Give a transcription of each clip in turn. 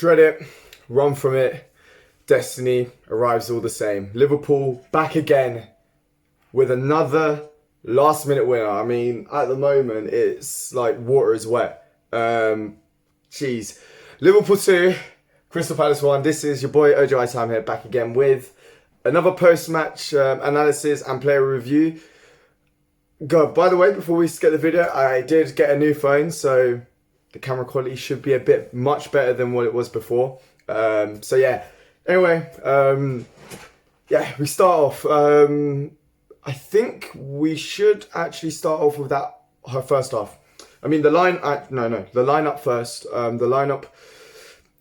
Dread it, run from it, destiny arrives all the same. Liverpool back again with another last minute winner. I mean, at the moment, it's like water is wet. Jeez. Liverpool 2, Crystal Palace 1. This is your boy Ojo Time here, back again with another post-match analysis and player review. God, by the way, before we get the video, I did get a new phone, so the camera quality should be a bit much better than what it was before. So yeah. Anyway, we start off. I think we should actually start off with that her first half. I mean, the lineup first. The lineup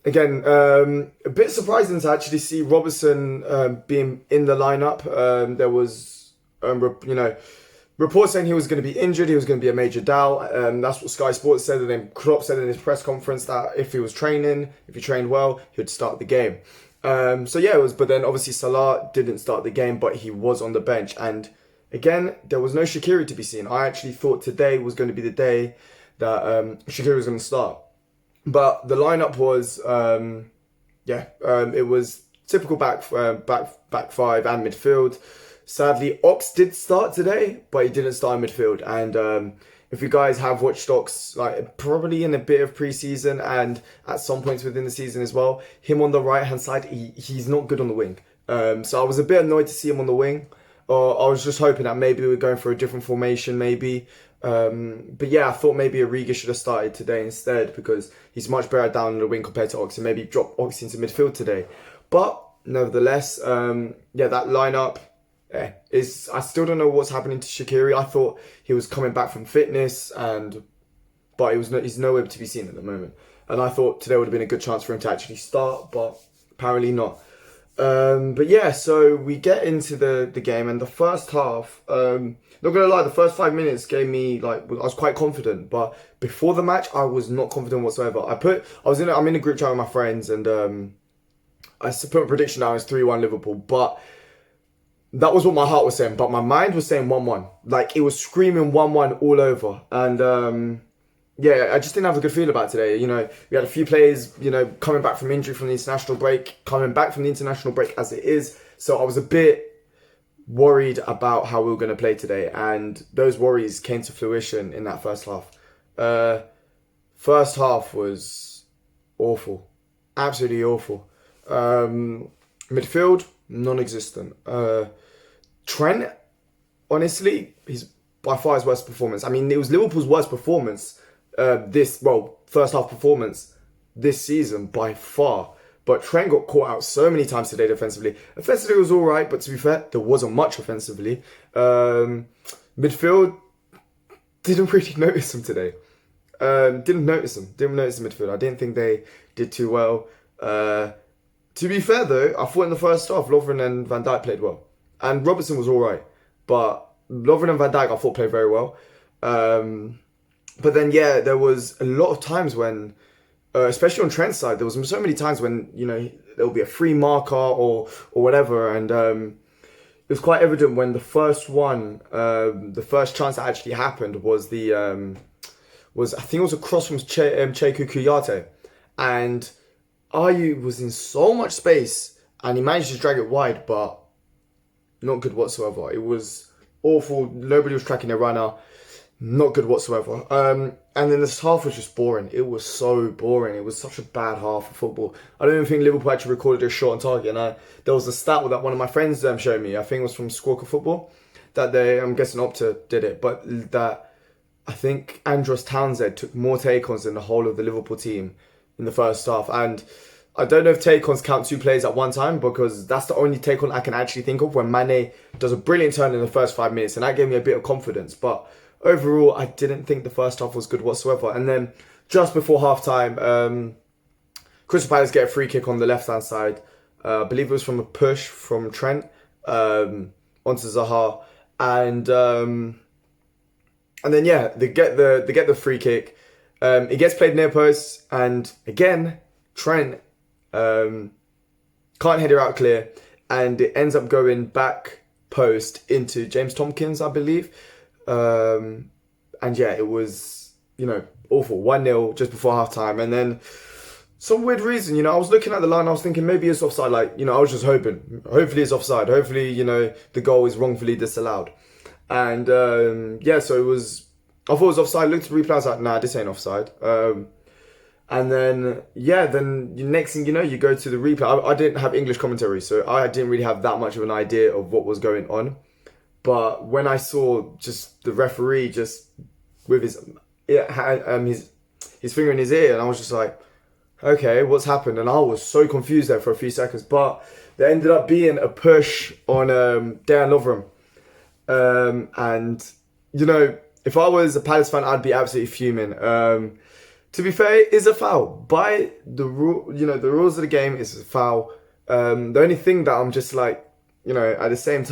again, a bit surprising to actually see Robertson being in the lineup. There was, reports saying he was going to be injured, he was going to be a major doubt. That's what Sky Sports said, and then Klopp said in his press conference that if he trained well, he would start the game. But then obviously Salah didn't start the game, but he was on the bench. And again, there was no Shaqiri to be seen. I actually thought today was going to be the day that Shaqiri was going to start. But the lineup was, it was typical back five and midfield. Sadly, Ox did start today, but he didn't start in midfield. And if you guys have watched Ox, like probably in a bit of pre-season and at some points within the season as well, him on the right-hand side, he's not good on the wing. So I was a bit annoyed to see him on the wing. Or I was just hoping that maybe we were going for a different formation, maybe. But yeah, I thought maybe Origi should have started today instead because he's much better down in the wing compared to Ox, and maybe drop Ox into midfield today. But nevertheless, that lineup. I still don't know what's happening to Shaqiri. I thought he was coming back from fitness, but he's nowhere to be seen at the moment. And I thought today would have been a good chance for him to actually start, but apparently not. So we get into the game, and the first half, not gonna lie, the first 5 minutes gave me I was quite confident, but before the match I was not confident whatsoever. I'm in a group chat with my friends, and I put a prediction down as 3-1 Liverpool, but that was what my heart was saying, but my mind was saying 1-1. Like, it was screaming 1-1 all over. And, I just didn't have a good feel about today. You know, we had a few players, coming back from injury from the international break, as it is. So I was a bit worried about how we were going to play today. And those worries came to fruition in that first half. First half was awful. Absolutely awful. Midfield, non-existent. Trent, honestly, he's by far his worst performance. I mean, it was Liverpool's worst performance, first half performance this season by far. But Trent got caught out so many times today defensively. Offensively, it was all right, but to be fair, there wasn't much offensively. Midfield, didn't really notice him today. Didn't notice him midfield. I didn't think they did too well. To be fair though, I thought in the first half, Lovren and Van Dijk played well. And Robertson was alright. But Lovren and Van Dijk I thought played very well. But then there was a lot of times when, especially on Trent's side, there was so many times when, there will be a free marker or whatever. And it was quite evident when the first chance that actually happened was I think it was a cross from Cheku Kuyate. And Ayew was in so much space and he managed to drag it wide, but not good whatsoever. It was awful. Nobody was tracking their runner. Not good whatsoever. And then this half was just boring. It was so boring. It was such a bad half of football. I don't even think Liverpool actually recorded a shot on target. And there was a stat that one of my friends showed me. I think it was from Squawker Football. That I'm guessing Opta did it. But that I think Andros Townsend took more take-ons than the whole of the Liverpool team in the first half. And I don't know if take-ons count two players at one time, because that's the only take-on I can actually think of when Mane does a brilliant turn in the first 5 minutes, and that gave me a bit of confidence. But overall, I didn't think the first half was good whatsoever. And then just before half-time, Crystal Palace get a free kick on the left-hand side. I believe it was from a push from Trent onto Zaha. And then they get the free kick. It gets played near post, and again, Trent can't head it out clear, and it ends up going back post into James Tompkins, I believe. It was, awful. 1-0 just before half time. And then some weird reason, I was looking at the line, I was thinking maybe it's offside. Like, I was just hoping. Hopefully it's offside. Hopefully, the goal is wrongfully disallowed. And so it was. I thought it was offside. Looked at the replay. I was like, nah, this ain't offside. And then the next thing you know, you go to the replay. I didn't have English commentary, so I didn't really have that much of an idea of what was going on. But when I saw just the referee just with his finger in his ear, and I was just like, okay, what's happened? And I was so confused there for a few seconds. But there ended up being a push on Dejan Lovren. And, if I was a Palace fan, I'd be absolutely fuming. To be fair, it is a foul. By the rule, the rules of the game, is a foul. The only thing that I'm just like, at the same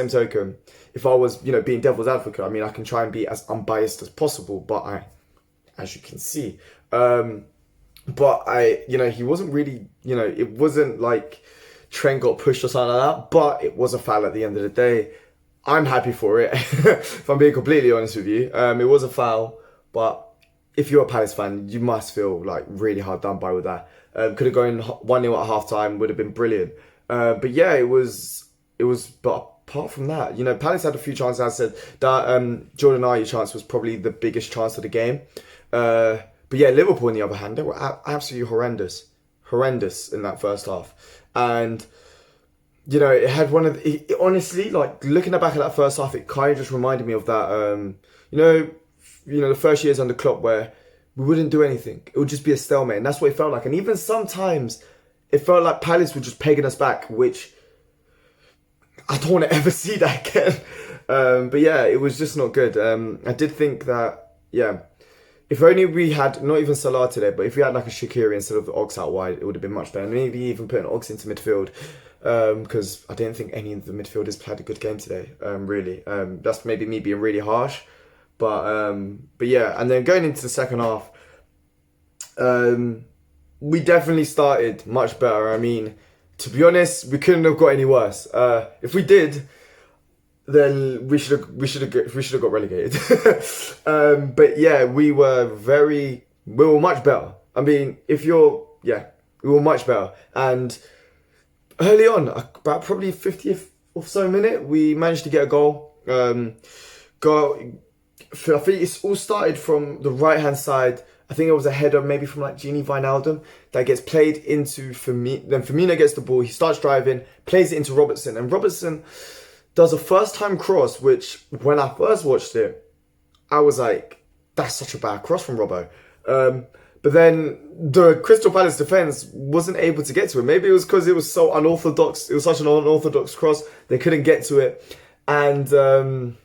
token, if I was, being devil's advocate, I mean, I can try and be as unbiased as possible, but as you can see, he wasn't really, it wasn't like Trent got pushed or something like that, but it was a foul at the end of the day. I'm happy for it, if I'm being completely honest with you. It was a foul, but if you're a Palace fan, you must feel like really hard done by with that. Could have gone 1-0 at half time, would have been brilliant. But yeah, it was. But apart from that, Palace had a few chances. As I said, that Jordan Ayew chance was probably the biggest chance of the game. But yeah, Liverpool on the other hand, they were absolutely horrendous in that first half. And it had one of honestly, like looking back at that first half, it kind of just reminded me of that. The first years under Klopp where we wouldn't do anything. It would just be a stalemate, and that's what it felt like. And even sometimes it felt like Palace were just pegging us back, which I don't want to ever see that again. But yeah, it was just not good. I did think that, if only we had, not even Salah today, but if we had like a Shaqiri instead of Ox out wide, it would have been much better. Maybe even putting Ox into midfield, because I didn't think any of the midfielders played a good game today, really. That's maybe me being really harsh. But yeah, and then going into the second half, we definitely started much better. I mean, to be honest, we couldn't have got any worse. If we did, then we should have got relegated. But yeah, we were much better. I mean, we were much better. And early on, about probably 50th or so minute, we managed to get a goal. I think it's all started from the right-hand side. I think it was a header maybe from like Gini Wijnaldum that gets played into Firmino. Then Firmino gets the ball. He starts driving, plays it into Robertson. And Robertson does a first-time cross, which when I first watched it, I was like, that's such a bad cross from Robbo. But then the Crystal Palace defence wasn't able to get to it. Maybe it was because it was so unorthodox. It was such an unorthodox cross. They couldn't get to it. And then,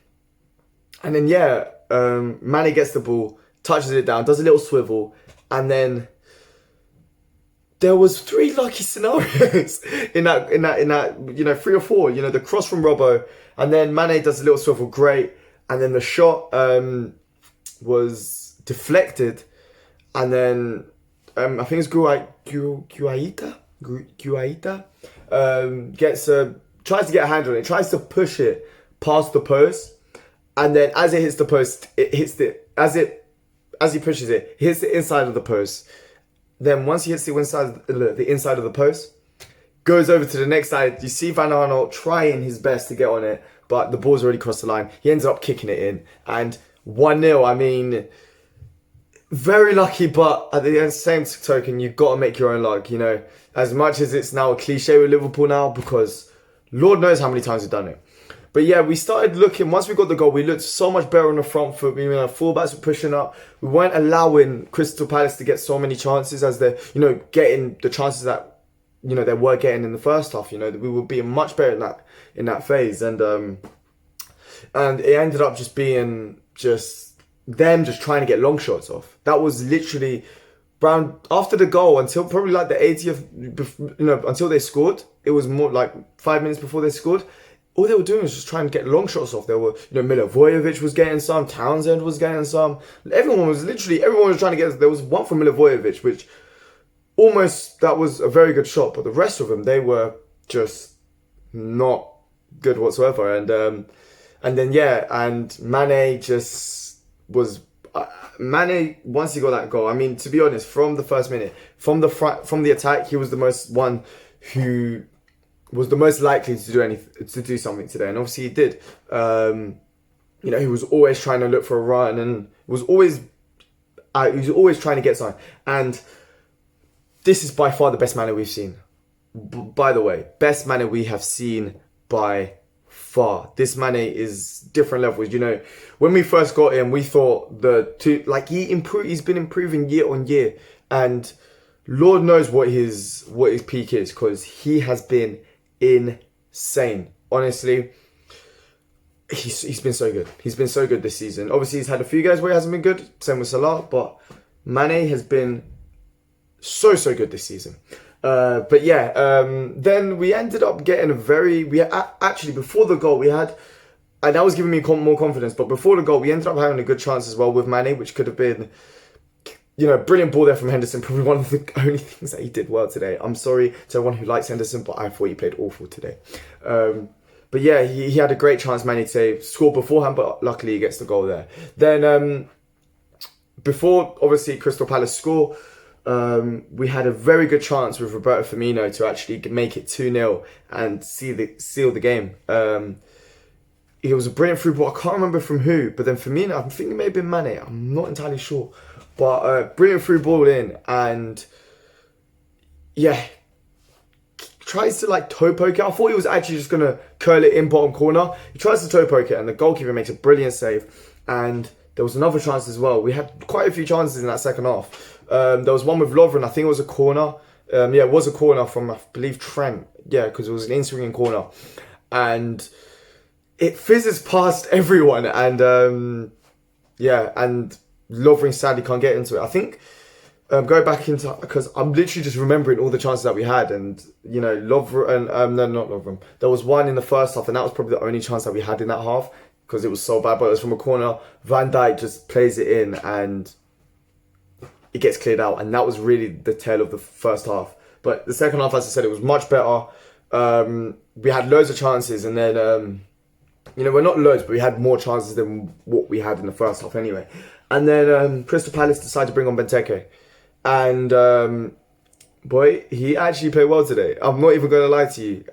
Mane gets the ball, touches it down, does a little swivel, and then there was 3 lucky scenarios in that 3 or 4. The cross from Robbo, and then Mane does a little swivel, great, and then the shot was deflected, and then I think it's Guaita tries to get a hand on it, tries to push it past the post. And then as it hits the post, as he pushes it, it hits the inside of the post. Then once he hits the inside of the post, goes over to the next side. You see Van Arnold trying his best to get on it, but the ball's already crossed the line. He ends up kicking it in. And 1-0, I mean, very lucky, but at the same token, you've got to make your own luck, As much as it's now a cliche with Liverpool now, because Lord knows how many times we've done it. But yeah, we started looking, once we got the goal, we looked so much better on the front foot. Our fullbacks were pushing up. We weren't allowing Crystal Palace to get so many chances as they're, getting the chances that, they were getting in the first half. We were being much better in that phase. And it ended up just being them trying to get long shots off. That was literally after the goal until probably like the 80th, until they scored. It was more like 5 minutes before they scored. All they were doing was just trying to get long shots off. There were, Milivojevic was getting some, Townsend was getting some. Everyone was trying to get. There was one from Milivojevic, which that was a very good shot, but the rest of them, they were just not good whatsoever. And then Mane just was Mane, once he got that goal, I mean, to be honest, from the first minute, from the front, from the attack, he was the most one who was the most likely to do anything, to do something today, and obviously he did. You know, he was always trying to look for a run, and was always trying to get something. And this is by far the best Mane we've seen. By the way, best Mane we have seen by far. This Mane is different levels. You know, when we first got him, we thought he's been improving year on year, and Lord knows what his peak is, because he has been insane. Honestly, he's been so good. He's been so good this season. Obviously, he's had a few guys where he hasn't been good. Same with Salah, but Mane has been so good this season. But yeah, then we ended up getting actually before the goal we had, and that was giving me more confidence. But before the goal, we ended up having a good chance as well with Mane, which could have been, you know, brilliant ball there from Henderson. Probably one of the only things that he did well today. I'm sorry to everyone who likes Henderson, but I thought he played awful today. But yeah, he had a great chance, Mane, to score beforehand, but luckily he gets the goal there. Then before, obviously, Crystal Palace score, we had a very good chance with Roberto Firmino to actually make it 2-0 and seal the game. It was a brilliant through ball. I can't remember from who, but then Firmino, I think it may have been Mane. I'm not entirely sure. But brilliant through ball in, and yeah, tries to like toe poke it. I thought he was actually just going to curl it in bottom corner. He tries to toe poke it, and the goalkeeper makes a brilliant save. And there was another chance as well. We had quite a few chances in that second half. There was one with Lovren. I think it was a corner. Yeah, it was a corner from, I believe, Trent. Yeah, because it was an in-swinging corner. And it fizzes past everyone. And yeah, and Lovren sadly can't get into it. I think, go back into, because I'm literally just remembering all the chances that we had. And, you know, Lovren, no, not Lovren. There was one in the first half, and that was probably the only chance that we had in that half, because it was so bad. But it was from a corner. Van Dijk just plays it in, and it gets cleared out, and that was really the tail of the first half. But the second half, as I said, it was much better. We had loads of chances, and then, you know, we're not loads, but we had more chances than what we had in the first half anyway. And then Crystal Palace decided to bring on Benteke. And, boy, he actually played well today. I'm not even going to lie to you.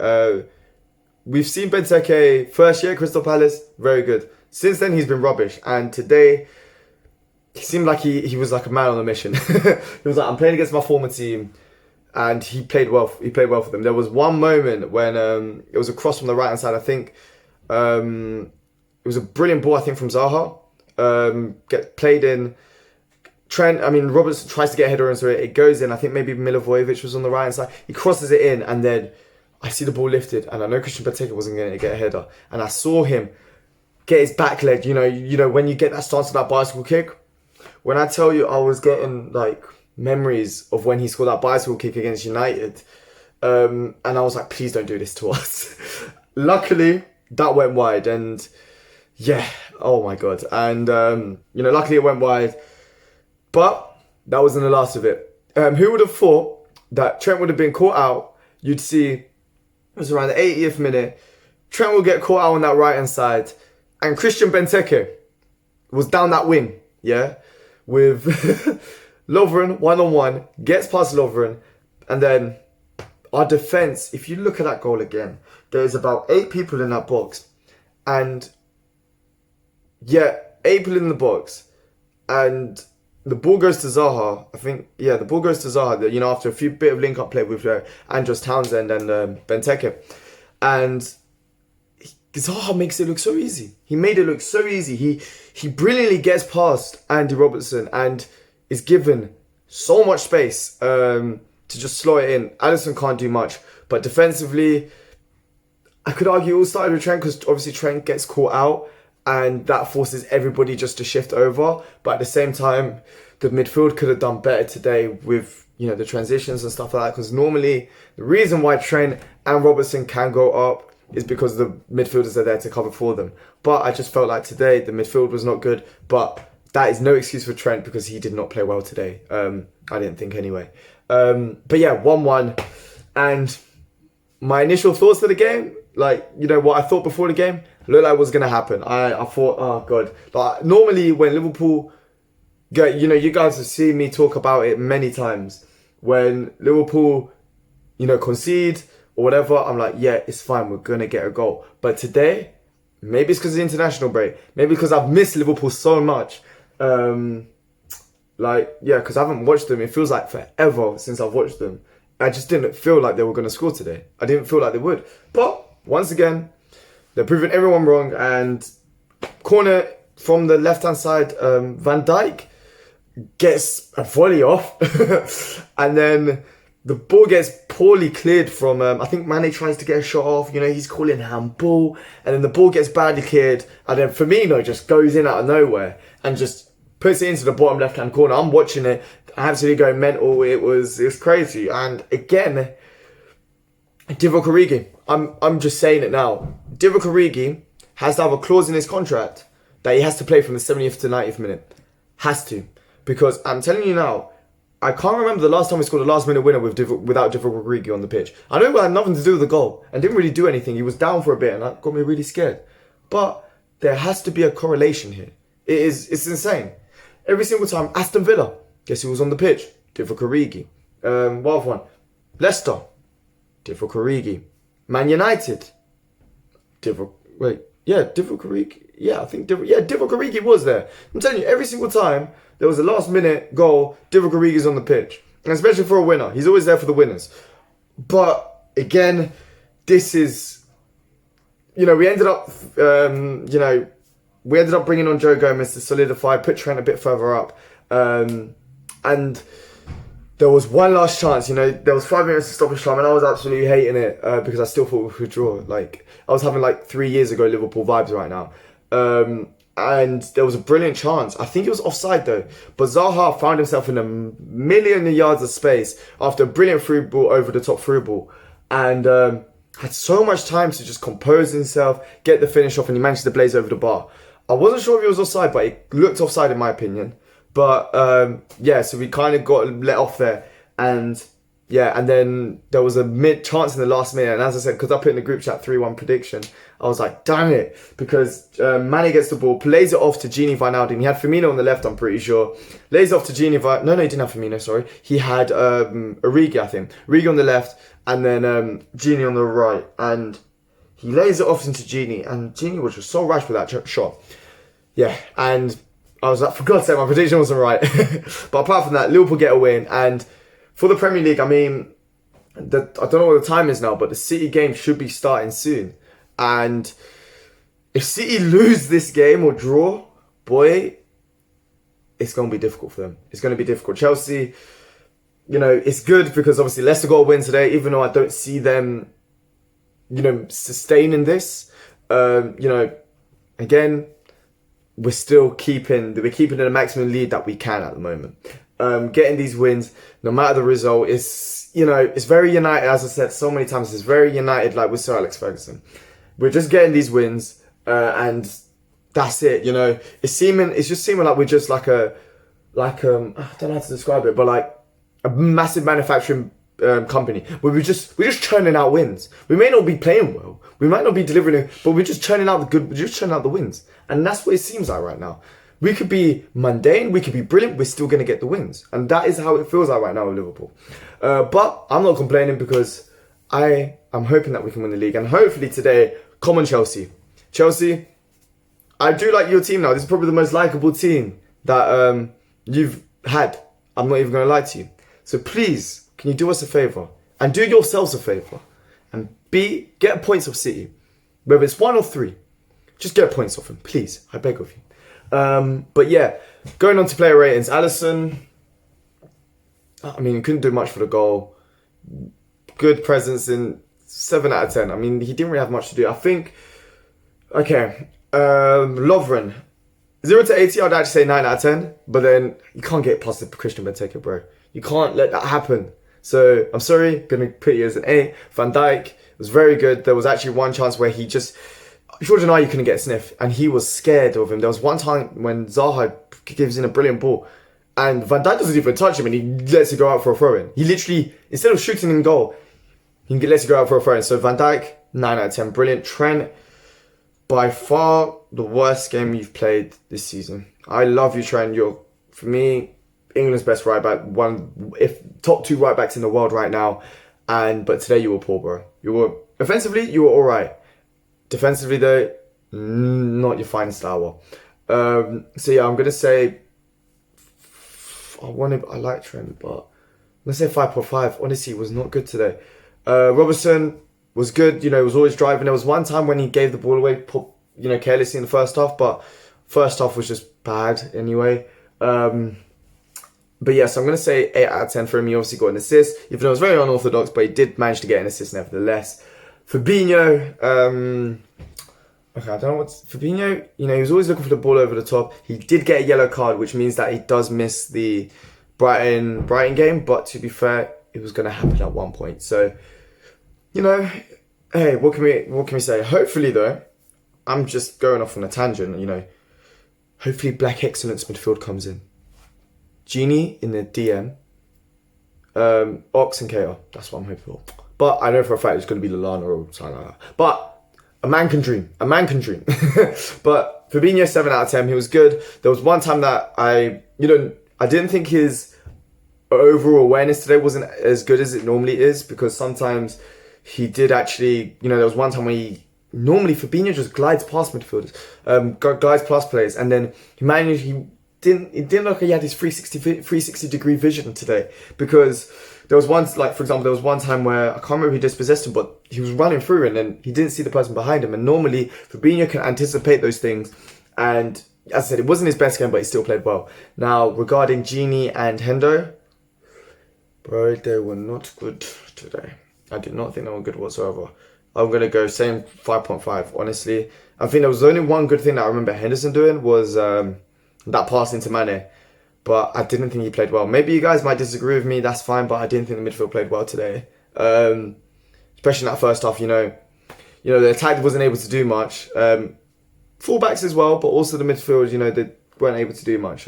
We've seen Benteke first year at Crystal Palace, very good. Since then, he's been rubbish. And today, he seemed like he was like a man on a mission. He was like, I'm playing against my former team, and he played well. He played well for them. There was one moment when it was a cross from the right hand side. I think it was a brilliant ball. I think from Zaha, get played in. Robertson tries to get a header into it. It goes in. I think maybe Milivojevic was on the right hand side. He crosses it in, and then I see the ball lifted, and I know Christian Benteke wasn't going to get a header, and I saw him get his back leg. You know when you get that stance of that bicycle kick. When I tell you I was getting like memories of when he scored that bicycle kick against United, and I was like, please don't do this to us. Luckily, that went wide, and yeah, oh my God. And, you know, luckily it went wide, but that wasn't the last of it. Who would have thought that Trent would have been caught out? You'd see, it was around the 80th minute, Trent will get caught out on that right-hand side, and Christian Benteke was down that wing, yeah? With Lovren one-on-one, gets past Lovren, and then our defence, if you look at that goal again, there's about 8 people in that box, and yeah, 8 people in the box, and the ball goes to Zaha. I think, yeah, the ball goes to Zaha, you know, after a few bit of link-up play with Andros Townsend and Benteke, and Zaha makes it look so easy. He made it look so easy. He brilliantly gets past Andy Robertson and is given so much space to just slow it in. Alisson can't do much, but defensively, I could argue it all started with Trent, because obviously Trent gets caught out, and that forces everybody just to shift over. But at the same time, the midfield could have done better today with, you know, the transitions and stuff like that, because normally the reason why Trent and Robertson can go up is because the midfielders are there to cover for them. But I just felt like today the midfield was not good. But that is no excuse for Trent, because he did not play well today. I didn't think anyway. But yeah, 1-1. And my initial thoughts for the game, like, you know, what I thought before the game, looked like it was going to happen. I thought, oh God. Like, normally when Liverpool you guys have seen me talk about it many times. When Liverpool, concede or whatever, I'm like, yeah, it's fine. We're going to get a goal. But today, maybe it's because of the international break. Maybe because I've missed Liverpool so much. Because I haven't watched them. It feels like forever since I've watched them. I just didn't feel like they were going to score today. I didn't feel like they would. But once again, they're proving everyone wrong. And corner from the left-hand side, Van Dijk gets a volley off. And then the ball gets poorly cleared from, I think Mane tries to get a shot off. He's calling handball. And then the ball gets badly cleared. And then Firmino just goes in out of nowhere and just puts it into the bottom left-hand corner. I'm watching it, absolutely going mental. It was crazy. And again, Divock Origi, I'm just saying it now. Divock Origi has to have a clause in his contract that he has to play from the 70th to 90th minute. Has to. Because I'm telling you now, I can't remember the last time we scored a last minute winner without Divock Origi on the pitch. I know it had nothing to do with the goal and didn't really do anything. He was down for a bit and that got me really scared. But there has to be a correlation here. It's insane. Every single time, Aston Villa, guess who was on the pitch? Divock Origi. What other one? Leicester, Divock Origi. Man United, Divock Origi. Yeah, I think Divock Origi was there. I'm telling you, every single time there was a last minute goal, Divock Origi's on the pitch. And especially for a winner. He's always there for the winners. But again, this is, we ended up, bringing on Joe Gomez to solidify, put Trent a bit further up. And there was one last chance, there was 5 minutes to stoppage time and I was absolutely hating it because I still thought we could draw. Like, I was having 3 years ago Liverpool vibes right now. And there was a brilliant chance. I think it was offside though. But Zaha found himself in a million yards of space after a brilliant through ball over the top through ball. And had so much time to just compose himself, get the finish off, and he managed to blaze over the bar. I wasn't sure if it was offside, but it looked offside in my opinion. But so we kind of got let off there. And then there was a chance in the last minute. And as I said, because I put in the group chat 3-1 prediction, I was like, damn it. Because Mane gets the ball, plays it off to Gini Wijnaldum. He had Firmino on the left, I'm pretty sure. Lays it off to Gini Wijnaldum. No, he didn't have Firmino, sorry. He had Origi, I think. Origi on the left and then Gini on the right. And he lays it off into Gini. And Gini was just so rash with that shot. Yeah, and I was like, for God's sake, my prediction wasn't right. But apart from that, Liverpool get a win. And for the Premier League, I mean, I don't know what the time is now, but the City game should be starting soon. And if City lose this game or draw, boy, it's going to be difficult for them. It's going to be difficult. Chelsea, it's good because obviously Leicester got a win today, even though I don't see them, sustaining this. Again, we're still keeping the maximum lead that we can at the moment. Getting these wins, no matter the result, it's very United, as I said so many times, it's very United like with Sir Alex Ferguson. We're just getting these wins, and that's it, It's just seeming like we're just I don't know how to describe it, but like a massive manufacturing company where we're just churning out wins. We may not be playing well, we might not be delivering it, but we're just churning out the wins. And that's what it seems like right now. We could be mundane, we could be brilliant, we're still going to get the wins. And that is how it feels like right now with Liverpool. But I'm not complaining because I am hoping that we can win the league. And hopefully today, come on Chelsea. Chelsea, I do like your team now. This is probably the most likeable team that you've had. I'm not even going to lie to you. So please, can you do us a favour? And do yourselves a favour. And get points off City. Whether it's 1 or 3. Just get points off him, please. I beg of you. But yeah, going on to player ratings. Alisson, I mean, he couldn't do much for the goal. Good presence in 7 out of 10. I mean, he didn't really have much to do. I think, okay, Lovren, 0 to 80, I'd actually say 9 out of 10. But then you can't get past the Christian Benteke, bro. You can't let that happen. So I'm sorry, gonna put you as an A. Van Dijk was very good. There was actually one chance where he just, Jordan Ayew couldn't get a sniff, and he was scared of him. There was one time when Zaha gives in a brilliant ball, and Van Dijk doesn't even touch him, and he lets it go out for a throw-in. He literally, instead of shooting in goal, he lets it go out for a throw-in. So Van Dijk, 9 out of 10, brilliant. Trent, by far the worst game you've played this season. I love you, Trent. You're for me, England's best right back, if top 2 right backs in the world right now. But today you were poor, bro. You were offensively, you were all right. Defensively though, not your finest hour. So yeah, I'm gonna say I like Trent, but I'm gonna say 5.5. Honestly, he was not good today. Robertson was good. He was always driving. There was one time when he gave the ball away, carelessly in the first half, but first half was just bad anyway. But yes, I'm going to say 8 out of 10 for him. He obviously got an assist, even though it was very unorthodox, but he did manage to get an assist nevertheless. Fabinho, okay, I don't know what's... Fabinho, he was always looking for the ball over the top. He did get a yellow card, which means that he does miss the Brighton game, but to be fair, it was going to happen at one point. So, hey, what can we say? Hopefully, though, I'm just going off on a tangent, hopefully Black Excellence midfield comes in. Genie in the DM, Ox and KR. That's what I'm hoping for. But I know for a fact it's going to be Lallana or something like that. But a man can dream. But Fabinho, 7 out of 10. He was good. There was one time that I didn't think his overall awareness today wasn't as good as it normally is, because sometimes he did actually, there was one time where normally Fabinho just glides past midfielders, glides past players, and then it didn't look like he had his 360 degree vision today, because there was for example, there was one time where I can't remember who dispossessed him, but he was running through and then he didn't see the person behind him. And normally Fabinho can anticipate those things. And as I said, it wasn't his best game, but he still played well. Now, regarding Genie and Hendo, bro, they were not good today. I did not think they were good whatsoever. I'm going to go same 5.5, honestly. I think there was only one good thing that I remember Henderson doing was that pass into Mane. But I didn't think he played well. Maybe you guys might disagree with me, that's fine, but I didn't think the midfield played well today. Especially in that first half, the attack wasn't able to do much. Fullbacks as well, but also the midfield, they weren't able to do much.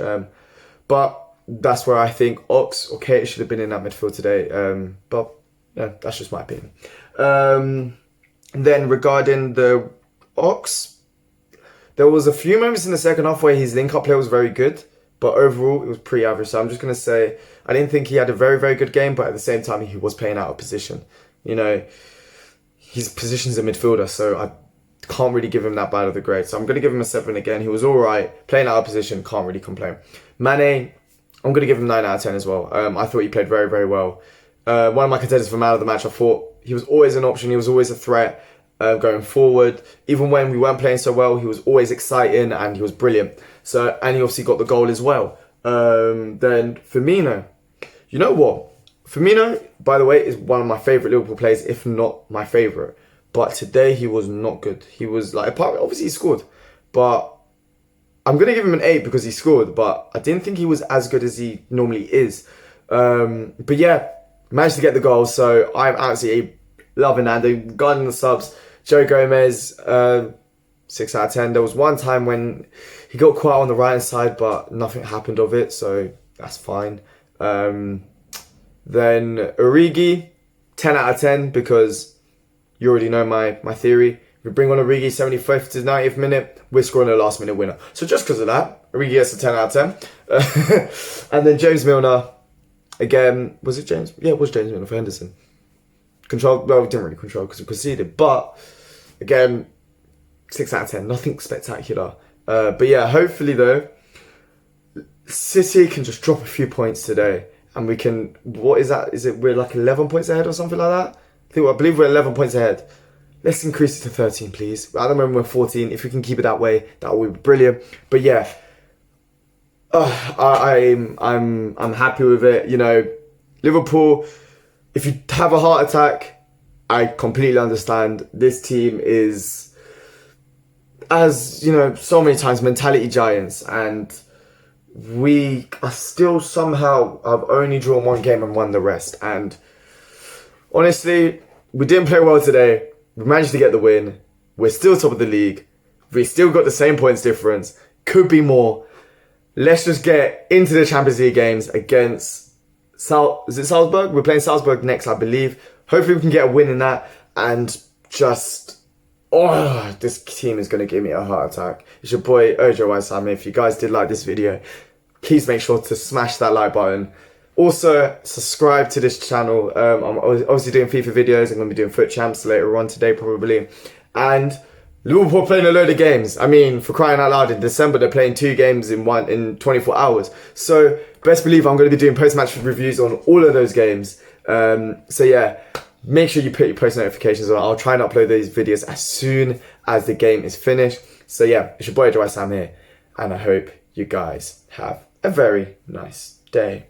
But that's where I think Ox or Kate should have been in that midfield today. But yeah, that's just my opinion. Then regarding the Ox, there was a few moments in the second half where his link-up play was very good, but overall it was pretty average. So I'm just going to say I didn't think he had a very, very good game, but at the same time he was playing out of position. His position's a midfielder, so I can't really give him that bad of the grade. So I'm going to give him a 7 again. He was all right, playing out of position, can't really complain. Mane, I'm going to give him 9 out of 10 as well. I thought he played very, very well. One of my contenders for man of the match, I thought he was always an option, he was always a threat. Going forward, even when we weren't playing so well, he was always exciting and he was brilliant. And he obviously got the goal as well. Then Firmino, you know what? Firmino, by the way, is one of my favourite Liverpool players, if not my favourite. But today he was not good. He was obviously he scored, but I'm going to give him an 8 because he scored, but I didn't think he was as good as he normally is. But yeah, managed to get the goal, so I'm absolutely loving that. Regarding the subs, Joe Gomez, 6 out of 10. There was one time when he got caught on the right hand side, but nothing happened of it, so that's fine. Then Origi, 10 out of 10, because you already know my theory. If we bring on Origi 75th to 90th minute, we're scoring a last minute winner. So just because of that, Origi gets a 10 out of 10. And then James Milner, again, was it James? Yeah, it was James Milner for Henderson. We didn't really control because we conceded. But, again, 6 out of 10. Nothing spectacular. But yeah, hopefully though, City can just drop a few points today. And we can, what is that? Is it we're like 11 points ahead or something like that? I believe we're 11 points ahead. Let's increase it to 13, please. At the moment we're 14. If we can keep it that way, that would be brilliant. But yeah, I'm happy with it. Liverpool, if you have a heart attack, I completely understand. This team is, as so many times, mentality giants, and we are still somehow have only drawn one game and won the rest. And honestly, we didn't play well today. We managed to get the win. We're still top of the league. We still got the same points difference. Could be more. Let's just get into the Champions League games against is it Salzburg? We're playing Salzburg next, I believe. Hopefully we can get a win in that, and just, this team is going to give me a heart attack. It's your boy Ojo Waisame. If you guys did like this video, please make sure to smash that like button. Also, subscribe to this channel. I'm obviously doing FIFA videos. I'm going to be doing FUT Champs later on today probably. And Liverpool playing a load of games. I mean, for crying out loud, in December they're playing 2 games in 24 hours. So best believe I'm going to be doing post-match reviews on all of those games. So yeah, make sure you put your post notifications on. I'll try and upload these videos as soon as the game is finished. So yeah, it's your boy Dwight Sam here, and I hope you guys have a very nice day.